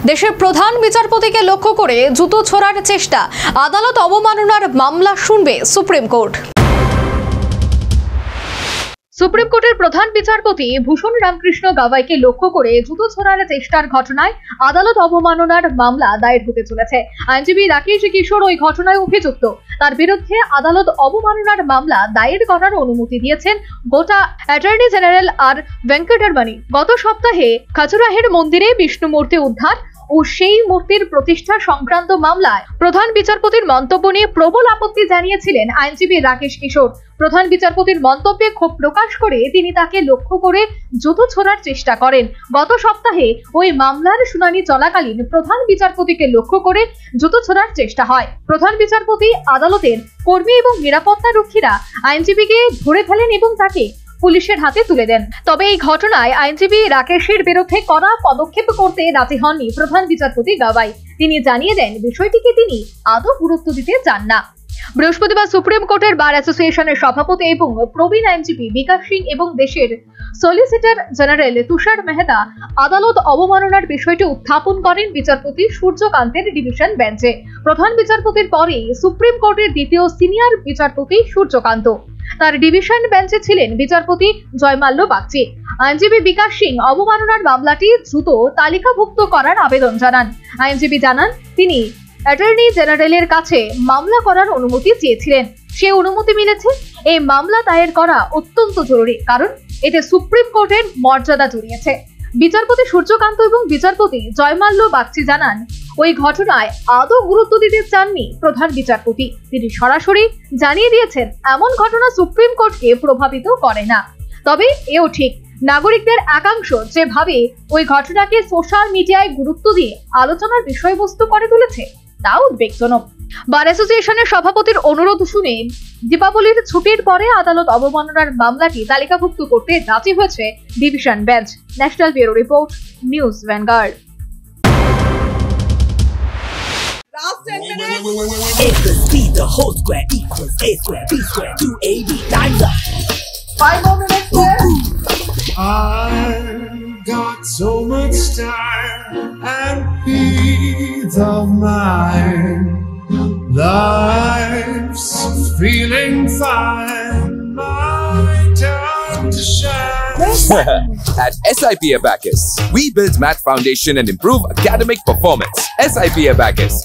দেশের প্রধান বিচারপতিকে লক্ষ্য করে জুতো ছোড়ার চেষ্টা, আদালত অবমাননার মামলা শুনবে সুপ্রিম কোর্ট। সুপ্রিম কোর্টের প্রধান বিচারপতি ভূষণ রামকৃষ্ণ গাভাইকে লক্ষ্য করে জুতো ছোড়ার চেষ্টার ঘটনায় আদালত অবমাননার মামলা দায়ের হতে চলেছে। আইনজীবী রাকেশ কিশোর ওই ঘটনায় অভিযুক্ত। তার বিরুদ্ধে আদালত অবমাননার মামলা দায়ের করার অনুমতি দিয়েছেন গোটা অ্যাটর্নি জেনারেল আর ভেঙ্কটরমণি। গত সপ্তাহে খাজুরাহের মন্দিরে বিষ্ণু মূর্তি উদ্ধার ও সেই মূর্তির প্রতিষ্ঠা সংক্রান্ত মামলায় প্রধান বিচারপতির মন্তব্য নিয়ে প্রবল আপত্তি জানিয়েছিলেন আইনজীবী রাকেশ কিশোর। প্রধান বিচারপতির মন্তব্যে ক্ষোভ প্রকাশ করে তিনি তাকে লক্ষ্য করে জুতো ছোড়ার চেষ্টা করেন। গত সপ্তাহে ওই মামলার শুনানি চলাকালীন প্রধান বিচারপতিকে লক্ষ্য করে জুতো ছোড়ার চেষ্টা হয়। প্রধান বিচারপতি, আদালতের কর্মী এবং নিরাপত্তা রক্ষীরা আইনজীবীকে ধরে ফেলেন এবং তাকে পুলিশের হাতে তুলে দেন। তবে এই ঘটনায় আইনজীবী রাকেশের বিরুদ্ধে কড়া পদক্ষেপ করতে রাজি হননি প্রধান বিচারপতি গাভাই। তিনি জানিয়ে দেন বিষয়টিকে তিনি আদৌ গুরুত্ব দিতে চান না। বৃহস্পতিবার সুপ্রিম কোর্টের বার অ্যাসোসিয়েশনের সভাপতি এবং প্রবীণ আইনজীবী বিকাশ সিং এবং দেশের সলিসিটর জেনারেল তুষার মেহতা আদালত অবমাননার বিষয়টি উত্থাপন করেন বিচারপতি সূর্যকান্তের ডিভিশন বেঞ্চে। প্রধান বিচারপতির পরে সুপ্রিম কোর্টের দ্বিতীয় সিনিয়র বিচারপতি সূর্যকান্ত। তার ডিভিশন বেঞ্চে ছিলেন বিচারপতি জয়মাল্য বাগচি। আইনজীবী বিকাশ সিং অবমাননার মামলাটি দ্রুত তালিকাভুক্ত করার আবেদন জানান। আইনজীবী জানান তিনি অ্যাটর্নি জেনারেলের কাছে মামলা করার অনুমতি চেয়েছিলেন, সে অনুমতি মিলেছে। এই মামলা দায়ের করা অত্যন্ত জরুরি, কারণ এতে সুপ্রিম কোর্টের মর্যাদা জড়িয়েছে। বিচারপতি সূর্যকান্ত এবং বিচারপতি জয়মাল্য বাগচি জানান ওই ঘটনায় আদৌ গুরুত্ব দিতে চাননি প্রধান বিচারপতি। তিনি সরাসরি জানিয়ে দিয়েছেন এমন ঘটনা সুপ্রিম কোর্টকে প্রভাবিত করে না। তবে এও ঠিক, নাগরিকদের একাংশ যেভাবে ওই ঘটনাকে সোশ্যাল মিডিয়ায় গুরুত্ব দিয়ে আলোচনার বিষয়বস্তু করে তুলেছে তা উদ্বেগজনক। বার অ্যাসোসিয়েশনের সভাপতির অনুরোধ শুনে দীপাবলির ছুটির পরে আদালত অবমাননার মামলাটি তালিকাভুক্ত করতে রাজি হয়েছে division bench. National bureau report, news vanguard. A+B, the whole square equals A square, B square, 2AB, time's up. 5 more minutes there. I've got so much time and peace of mind. Life's feeling fine. My time to shine. At SIP Abacus, we build math foundation and improve academic performance. SIP Abacus,